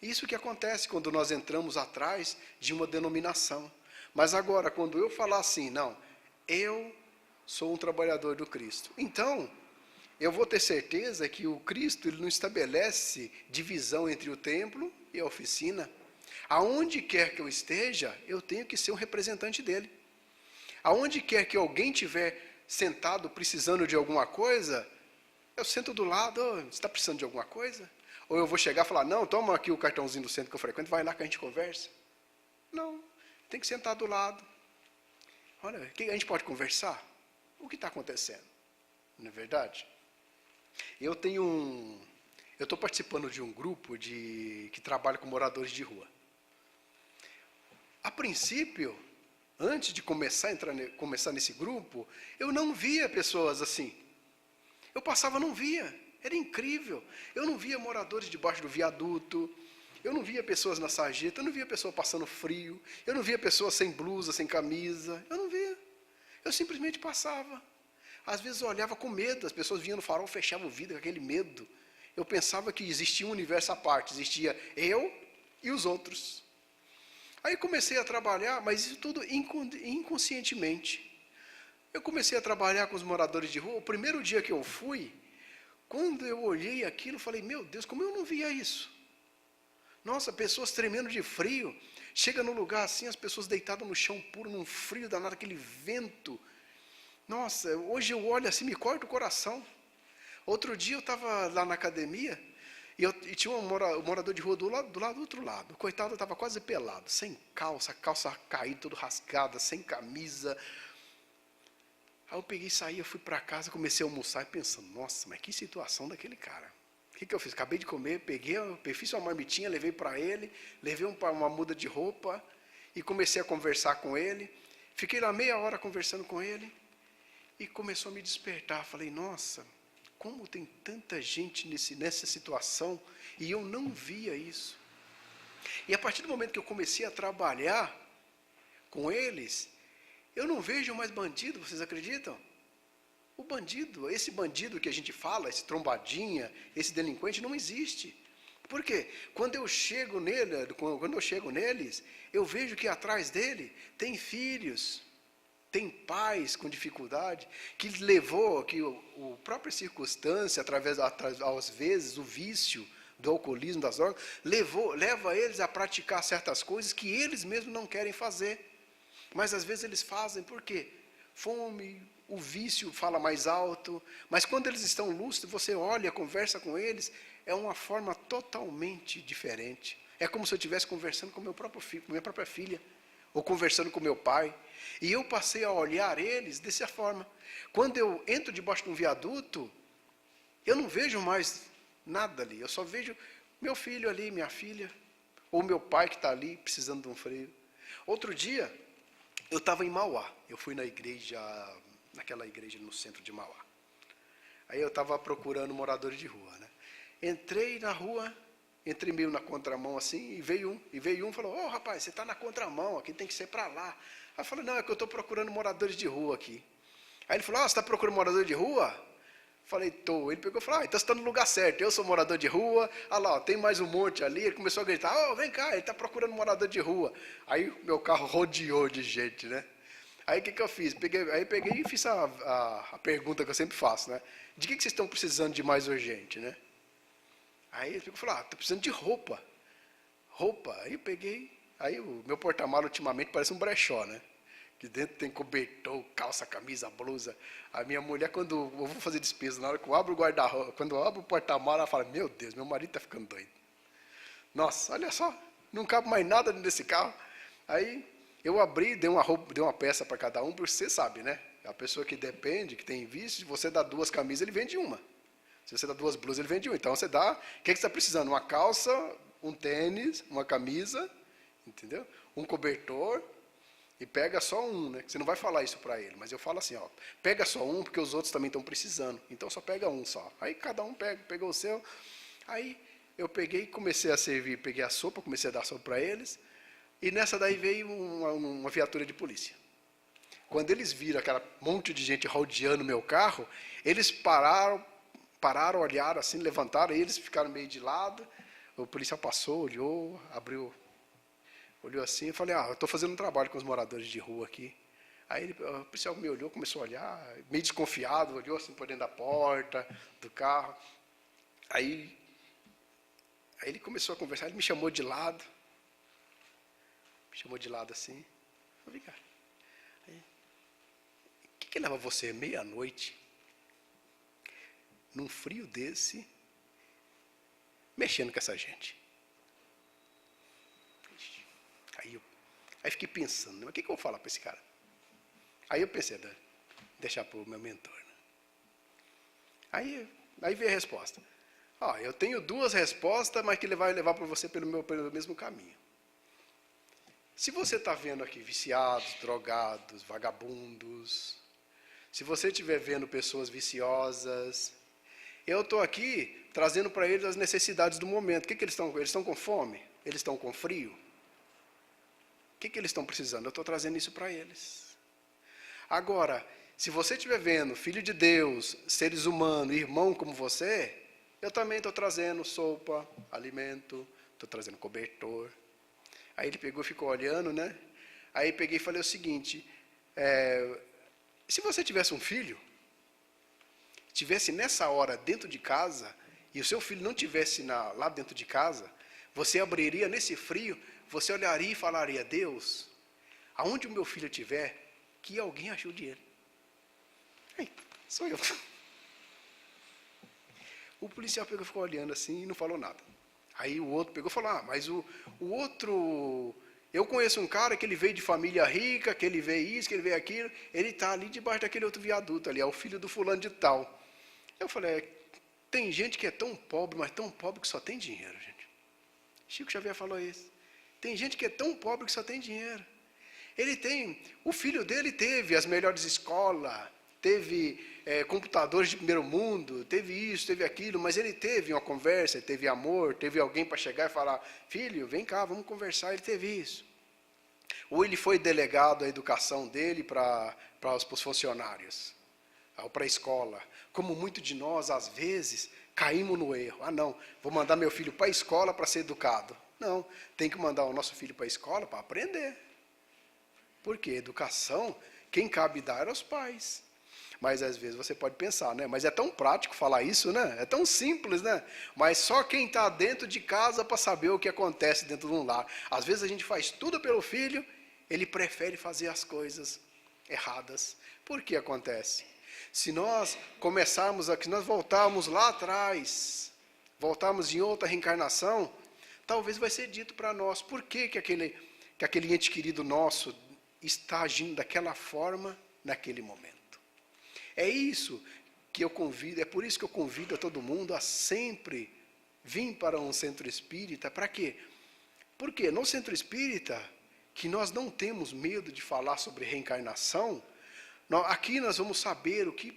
Isso que acontece quando nós entramos atrás de uma denominação. Mas agora, quando eu falar assim, não, eu sou um trabalhador do Cristo. Então, eu vou ter certeza que o Cristo ele não estabelece divisão entre o templo e a oficina. Aonde quer que eu esteja, eu tenho que ser um representante dele. Aonde quer que alguém estiver sentado precisando de alguma coisa, eu sento do lado, oh, você está precisando de alguma coisa? Ou eu vou chegar e falar, não, toma aqui o cartãozinho do centro que eu frequento, vai lá que a gente conversa. Não, tem que sentar do lado. Olha, a gente pode conversar? O que está acontecendo? Não é verdade? Eu estou participando de um grupo que trabalha com moradores de rua. A princípio, antes de começar nesse grupo, eu não via pessoas assim. Eu passava, não via. Era incrível. Eu não via moradores debaixo do viaduto. Eu não via pessoas na sarjeta. Eu não via pessoas passando frio. Eu não via pessoas sem blusa, sem camisa. Eu não via. Eu simplesmente passava. Às vezes eu olhava com medo. As pessoas vinham no farol, fechavam o vidro com aquele medo. Eu pensava que existia um universo à parte. Existia eu e os outros. Aí comecei a trabalhar, mas isso tudo inconscientemente. Eu comecei a trabalhar com os moradores de rua. O primeiro dia que eu fui, quando eu olhei aquilo, falei, meu Deus, como eu não via isso? Nossa, pessoas tremendo de frio. Chega no lugar assim, as pessoas deitadas no chão puro, num frio danado, aquele vento. Nossa, hoje eu olho assim, me corta o coração. Outro dia eu estava lá na academia, e tinha um morador de rua do outro lado. O coitado estava quase pelado, sem calça, a calça caída, toda rasgada, sem camisa. Aí eu peguei e saí, eu fui para casa, comecei a almoçar e pensando, nossa, mas que situação daquele cara. O que eu fiz? Acabei de comer, fiz uma marmitinha, levei para ele, levei uma muda de roupa e comecei a conversar com ele. Fiquei lá meia hora conversando com ele e começou a me despertar. Falei, nossa, como tem tanta gente nessa situação e eu não via isso. E a partir do momento que eu comecei a trabalhar com eles, eu não vejo mais bandido, vocês acreditam? O bandido, esse bandido que a gente fala, esse trombadinha, esse delinquente, não existe. Por quê? Quando eu chego neles, eu vejo que atrás dele tem filhos, tem pais com dificuldade, que a própria circunstância, às vezes, o vício do alcoolismo, das drogas, leva eles a praticar certas coisas que eles mesmos não querem fazer. Mas às vezes eles fazem, por quê? Fome, o vício fala mais alto, mas quando eles estão lúcidos, você olha, conversa com eles, é uma forma totalmente diferente. É como se eu estivesse conversando com meu próprio filho, com minha própria filha, ou conversando com meu pai. E eu passei a olhar eles dessa forma. Quando eu entro debaixo de um viaduto, eu não vejo mais nada ali, eu só vejo meu filho ali, minha filha, ou meu pai que está ali, precisando de um freio. Outro dia, eu estava em Mauá, eu fui naquela igreja no centro de Mauá. Aí eu estava procurando moradores de rua, né? Entrei na rua, entrei meio na contramão assim, e veio um e falou, ô rapaz, você está na contramão, aqui tem que ser para lá. Aí eu falei, não, é que eu estou procurando moradores de rua aqui. Aí ele falou, você está procurando morador de rua? Falei, estou. Ele pegou e falou, então você está no lugar certo, eu sou morador de rua, olha lá, ó, tem mais um monte ali. Ele começou a gritar, vem cá, ele está procurando morador de rua. Aí meu carro rodeou de gente, né? Aí o que eu fiz? Peguei e fiz a pergunta que eu sempre faço, né? De que vocês estão precisando de mais urgente, né? Aí ele falou, estou precisando de roupa. Roupa. Aí eu peguei, aí o meu porta-malas ultimamente parece um brechó, né? Que dentro tem cobertor, calça, camisa, blusa. A minha mulher, quando eu vou fazer despesa, na hora que eu abro o guarda-roupa, quando eu abro o porta-malas, ela fala, meu Deus, meu marido está ficando doido. Nossa, olha só, não cabe mais nada nesse carro. Aí eu abri, dei uma peça para cada um, porque você sabe, né? A pessoa que depende, que tem vício, se você dá 2 camisas, ele vende uma. Se você dá 2 blusas, ele vende uma. Então você dá, o que você está precisando? Uma calça, um tênis, uma camisa, entendeu? Um cobertor, e pega só um, né? Você não vai falar isso para ele, mas eu falo assim, pega só um, porque os outros também estão precisando. Então só pega um só. Aí cada um pegou o seu. Aí eu peguei e comecei a servir, peguei a sopa, comecei a dar sopa para eles. E nessa daí veio uma viatura de polícia. Quando eles viram aquela monte de gente rodeando meu carro, eles pararam, olharam assim, levantaram, e eles ficaram meio de lado. O policial passou, olhou, olhou assim, eu falei, eu estou fazendo um trabalho com os moradores de rua aqui. Aí o policial me olhou, começou a olhar, meio desconfiado, olhou assim por dentro da porta do carro. Aí ele começou a conversar, ele me chamou de lado. Me chamou de lado assim. Eu falei, cara, o que leva você meia-noite, num frio desse, mexendo com essa gente? Aí fiquei pensando, mas o que eu vou falar para esse cara? Aí eu pensei, deixar para o meu mentor. Né? Aí veio a resposta. Eu tenho duas respostas, mas que ele vai levar para você pelo mesmo caminho. Se você está vendo aqui viciados, drogados, vagabundos, se você estiver vendo pessoas viciosas, eu estou aqui trazendo para eles as necessidades do momento. O que eles estão? Eles estão com fome? Eles estão com frio? O que eles estão precisando? Eu estou trazendo isso para eles. Agora, se você estiver vendo filho de Deus, seres humanos, irmão como você, eu também estou trazendo sopa, alimento, estou trazendo cobertor. Aí ele pegou e ficou olhando, né? Aí peguei e falei o seguinte, se você tivesse um filho, tivesse nessa hora dentro de casa, e o seu filho não tivesse lá dentro de casa, você abriria nesse frio, você olharia e falaria, Deus, aonde o meu filho estiver, que alguém ajude ele. Aí, sou eu. O policial pegou e ficou olhando assim e não falou nada. Aí o outro pegou e falou, mas o outro, eu conheço um cara que ele veio de família rica, que ele veio isso, que ele veio aquilo, ele está ali debaixo daquele outro viaduto ali, é o filho do fulano de tal. Eu falei, tem gente que é tão pobre, mas tão pobre que só tem dinheiro, gente. Chico Xavier falou isso. Tem gente que é tão pobre que só tem dinheiro. O filho dele teve as melhores escolas, teve computadores de primeiro mundo, teve isso, teve aquilo, mas ele teve uma conversa, teve amor, teve alguém para chegar e falar, filho, vem cá, vamos conversar, ele teve isso. Ou ele foi delegado a educação dele para os funcionários, ou para a escola. Como muitos de nós, às vezes, caímos no erro. Não, vou mandar meu filho para a escola para ser educado. Não, tem que mandar o nosso filho para a escola para aprender. Porque educação, quem cabe dar é os pais. Mas às vezes você pode pensar, né? Mas é tão prático falar isso, né? É tão simples, né? Mas só quem está dentro de casa para saber o que acontece dentro de um lar. Às vezes a gente faz tudo pelo filho, ele prefere fazer as coisas erradas. Por que acontece? Se nós começarmos aqui, nós voltarmos lá atrás, voltarmos em outra reencarnação, talvez vai ser dito para nós, por que aquele ente querido nosso está agindo daquela forma naquele momento. É isso que eu convido, é por isso que eu convido a todo mundo a sempre vir para um centro espírita. Para quê? Porque no centro espírita, que nós não temos medo de falar sobre reencarnação, aqui nós vamos saber o que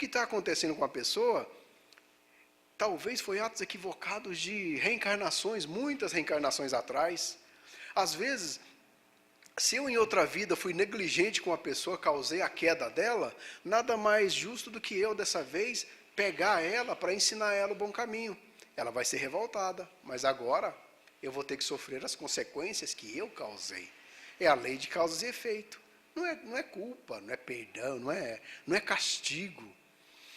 está acontecendo com a pessoa. Talvez foi atos equivocados de reencarnações, muitas reencarnações atrás. Às vezes, se eu em outra vida fui negligente com a pessoa, causei a queda dela, nada mais justo do que eu, dessa vez, pegar ela para ensinar ela o bom caminho. Ela vai ser revoltada, mas agora eu vou ter que sofrer as consequências que eu causei. É a lei de causa e efeito. Não é culpa, não é perdão, não é castigo.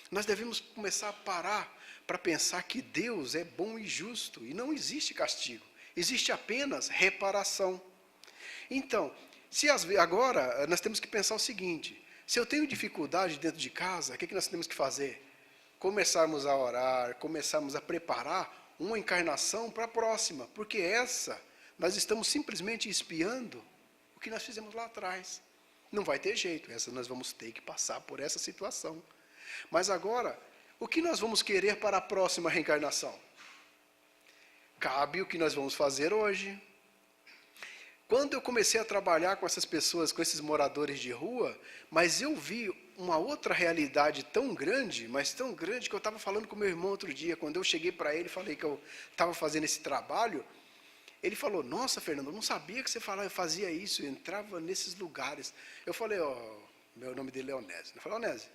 Nós devemos começar a parar para pensar que Deus é bom e justo, e não existe castigo, existe apenas reparação. Então, agora nós temos que pensar o seguinte, se eu tenho dificuldade dentro de casa, o que nós temos que fazer? Começarmos a orar, começarmos a preparar uma encarnação para a próxima, porque nós estamos simplesmente espiando o que nós fizemos lá atrás. Não vai ter jeito, nós vamos ter que passar por essa situação. Mas agora, o que nós vamos querer para a próxima reencarnação? Cabe o que nós vamos fazer hoje. Quando eu comecei a trabalhar com essas pessoas, com esses moradores de rua, mas eu vi uma outra realidade tão grande, mas tão grande, que eu estava falando com meu irmão outro dia, quando eu cheguei para ele e falei que eu estava fazendo esse trabalho, Ele falou, nossa, Fernando, eu não sabia que você fazia isso, eu entrava nesses lugares. Eu falei, meu nome dele é Onésio. Eu falei, Onésio,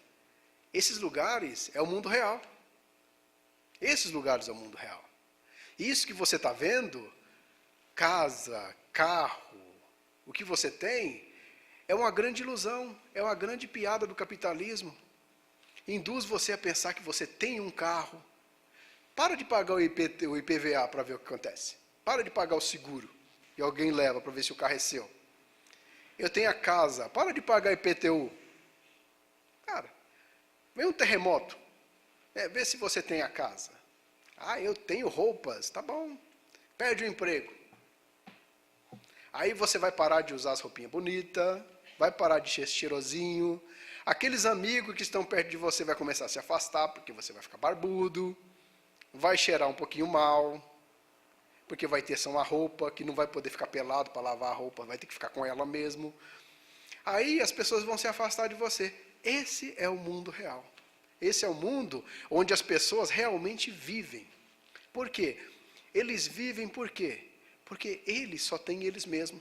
esses lugares é o mundo real. Esses lugares é o mundo real. Isso que você está vendo, casa, carro, o que você tem, é uma grande ilusão, é uma grande piada do capitalismo. Induz você a pensar que você tem um carro. Para de pagar o IPVA para ver o que acontece. Para de pagar o seguro e alguém leva para ver se o carro é seu. Eu tenho a casa. Para de pagar IPTU. Cara, vem um terremoto. Vê se você tem a casa. Ah, eu tenho roupas. Tá bom. Perde o emprego. Aí você vai parar de usar as roupinhas bonitas, vai parar de ser cheirosinho. Aqueles amigos que estão perto de você vai começar a se afastar, porque você vai ficar barbudo, vai cheirar um pouquinho mal, porque vai ter só uma roupa, que não vai poder ficar pelado para lavar a roupa, vai ter que ficar com ela mesmo. Aí as pessoas vão se afastar de você. Esse é o mundo real. Esse é o mundo onde as pessoas realmente vivem. Por quê? Eles vivem por quê? Porque eles só têm eles mesmos.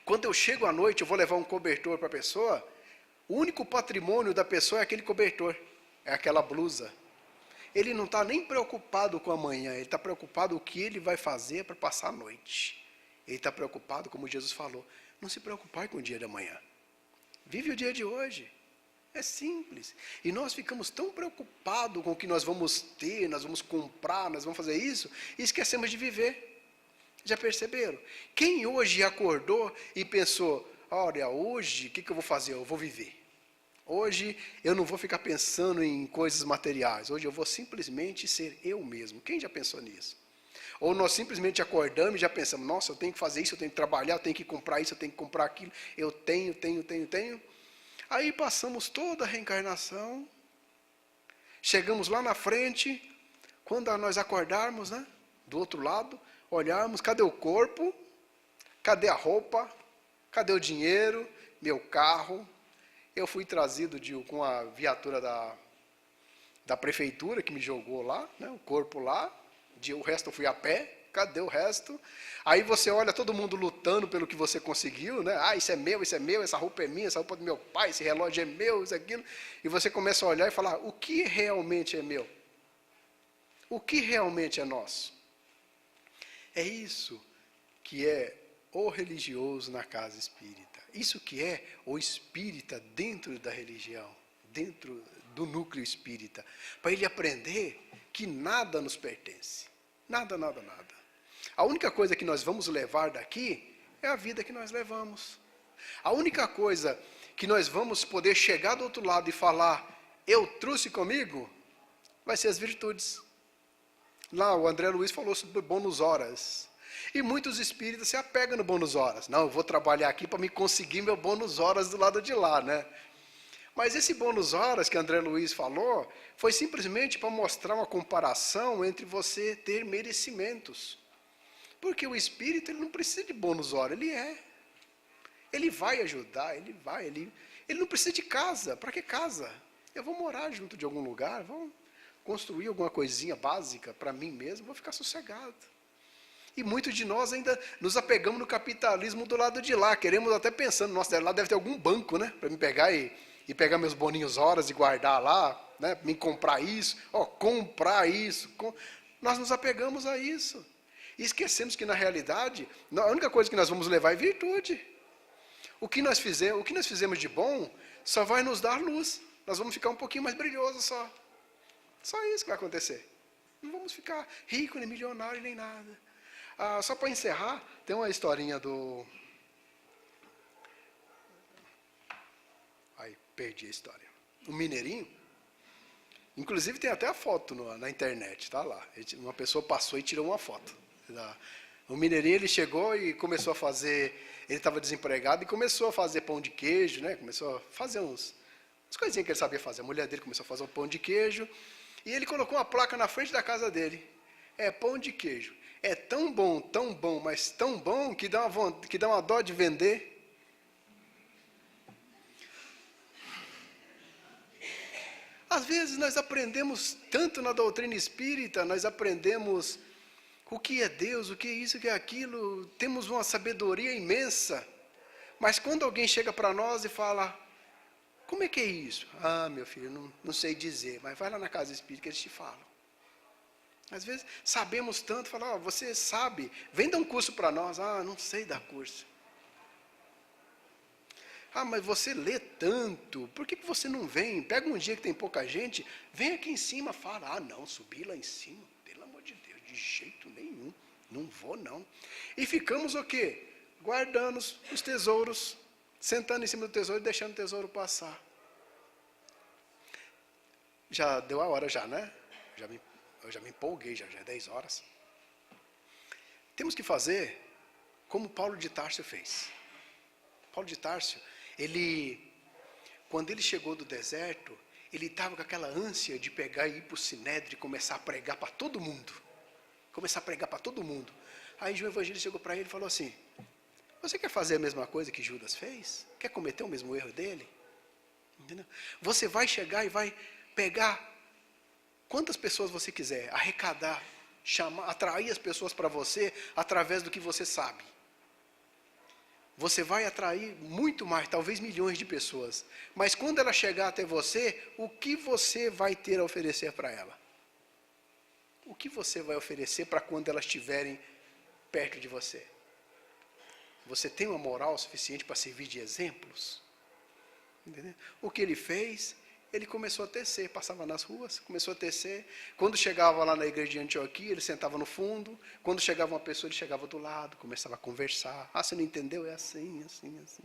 Quando eu chego à noite, eu vou levar um cobertor para a pessoa, o único patrimônio da pessoa é aquele cobertor, é aquela blusa. Ele não está nem preocupado com amanhã, ele está preocupado o que ele vai fazer para passar a noite. Ele está preocupado, como Jesus falou, não se preocupar com o dia de amanhã. Vive o dia de hoje. É simples. E nós ficamos tão preocupados com o que nós vamos ter, nós vamos comprar, nós vamos fazer isso, e esquecemos de viver. Já perceberam? Quem hoje acordou e pensou, olha, hoje, o que eu vou fazer? Eu vou viver. Hoje eu não vou ficar pensando em coisas materiais. Hoje eu vou simplesmente ser eu mesmo. Quem já pensou nisso? Ou nós simplesmente acordamos e já pensamos, nossa, eu tenho que fazer isso, eu tenho que trabalhar, eu tenho que comprar isso, eu tenho que comprar aquilo. Eu tenho. Aí passamos toda a reencarnação. Chegamos lá na frente. Quando nós acordarmos, né, do outro lado, olharmos, cadê o corpo? Cadê a roupa? Cadê o dinheiro? Meu carro? Eu fui trazido com a viatura da prefeitura que me jogou lá, né, o corpo lá. O resto eu fui a pé. Cadê o resto? Aí você olha todo mundo lutando pelo que você conseguiu, né? Ah, isso é meu, essa roupa é minha, essa roupa é do meu pai, esse relógio é meu, isso é aquilo. E você começa a olhar e falar, o que realmente é meu? O que realmente é nosso? É isso que é o religioso na casa espírita. Isso que é o espírita dentro da religião, dentro do núcleo espírita. Para ele aprender que nada nos pertence. Nada. A única coisa que nós vamos levar daqui é a vida que nós levamos. A única coisa que nós vamos poder chegar do outro lado e falar, eu trouxe comigo, vai ser as virtudes. Lá o André Luiz falou sobre bônus horas. E muitos espíritas se apegam no bônus horas. Não, eu vou trabalhar aqui para me conseguir meu bônus horas do lado de lá, né? Mas esse bônus horas que André Luiz falou, foi simplesmente para mostrar uma comparação entre você ter merecimentos. Porque o espírito ele não precisa de bônus horas, ele é. Ele vai ajudar, ele não precisa de casa. Para que casa? Eu vou morar junto de algum lugar, vou construir alguma coisinha básica para mim mesmo, vou ficar sossegado. E muitos de nós ainda nos apegamos no capitalismo do lado de lá, queremos até pensando, nossa, lá deve ter algum banco, né, para me pegar e pegar meus boninhos horas e guardar lá, né, me comprar isso, comprar isso. Nós nos apegamos a isso. E esquecemos que, na realidade, a única coisa que nós vamos levar é virtude. O que nós fizemos de bom, só vai nos dar luz. Nós vamos ficar um pouquinho mais brilhosos só. Só isso que vai acontecer. Não vamos ficar rico, nem milionário, nem nada. Só para encerrar, tem uma historinha do... Ai, perdi a história. Um mineirinho. Inclusive tem até a foto na internet, tá lá. Uma pessoa passou e tirou uma foto. O mineirinho, ele chegou e começou a fazer... Ele estava desempregado e começou a fazer pão de queijo, né? Começou a fazer umas coisinhas que ele sabia fazer. A mulher dele começou a fazer um pão de queijo. E ele colocou uma placa na frente da casa dele. É pão de queijo. É tão bom, mas tão bom que dá uma dó de vender. Às vezes nós aprendemos tanto na doutrina espírita, nós aprendemos O que é Deus, o que é isso, o que é aquilo, temos uma sabedoria imensa. Mas quando alguém chega para nós e fala, como é que é isso? Ah, meu filho, não sei dizer, mas vai lá na casa espírita que eles te falam. Às vezes sabemos tanto, fala, você sabe, vem dar um curso para nós. Ah, não sei dar curso. Ah, mas você lê tanto, por que você não vem? Pega um dia que tem pouca gente, vem aqui em cima, fala, ah não, subi lá em cima, pelo amor de Deus, de jeito nenhum, não vou não. E ficamos o quê? Guardando os tesouros, sentando em cima do tesouro e deixando o tesouro passar. Já deu a hora já, né? Eu já me empolguei, já é 10 horas. Temos que fazer como Paulo de Tarso fez. Paulo de Tarso, quando ele chegou do deserto, ele estava com aquela ânsia de pegar e ir para o Sinédrio e começar a pregar para todo mundo. Começar a pregar para todo mundo. Aí João Evangelista chegou para ele e falou assim, você quer fazer a mesma coisa que Judas fez? Quer cometer o mesmo erro dele? Entendeu? Você vai chegar e vai pegar quantas pessoas você quiser, arrecadar, atrair as pessoas para você através do que você sabe. Você vai atrair muito mais, talvez milhões de pessoas. Mas quando ela chegar até você, o que você vai ter a oferecer para ela? O que você vai oferecer para quando elas estiverem perto de você? Você tem uma moral suficiente para servir de exemplos? Entendeu? O que ele fez, ele começou a tecer, passava nas ruas, começou a tecer. Quando chegava lá na igreja de Antioquia, ele sentava no fundo. Quando chegava uma pessoa, ele chegava do lado, começava a conversar. Ah, você não entendeu? É assim, assim, assim.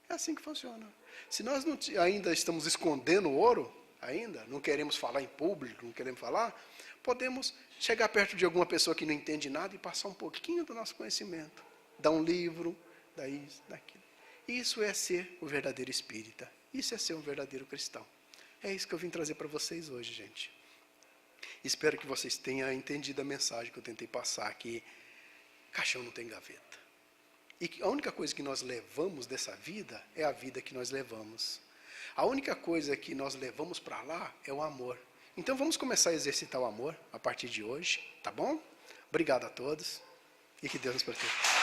É assim que funciona. Se nós ainda estamos escondendo o ouro, ainda, não queremos falar em público, não queremos falar, podemos chegar perto de alguma pessoa que não entende nada e passar um pouquinho do nosso conhecimento. Dar um livro, dar isso, daquilo. Isso é ser o verdadeiro espírita. Isso é ser um verdadeiro cristão. É isso que eu vim trazer para vocês hoje, gente. Espero que vocês tenham entendido a mensagem que eu tentei passar, que caixão não tem gaveta. E que a única coisa que nós levamos dessa vida é a vida que nós levamos. A única coisa que nós levamos para lá é o amor. Então vamos começar a exercitar o amor a partir de hoje, tá bom? Obrigado a todos e que Deus nos proteja.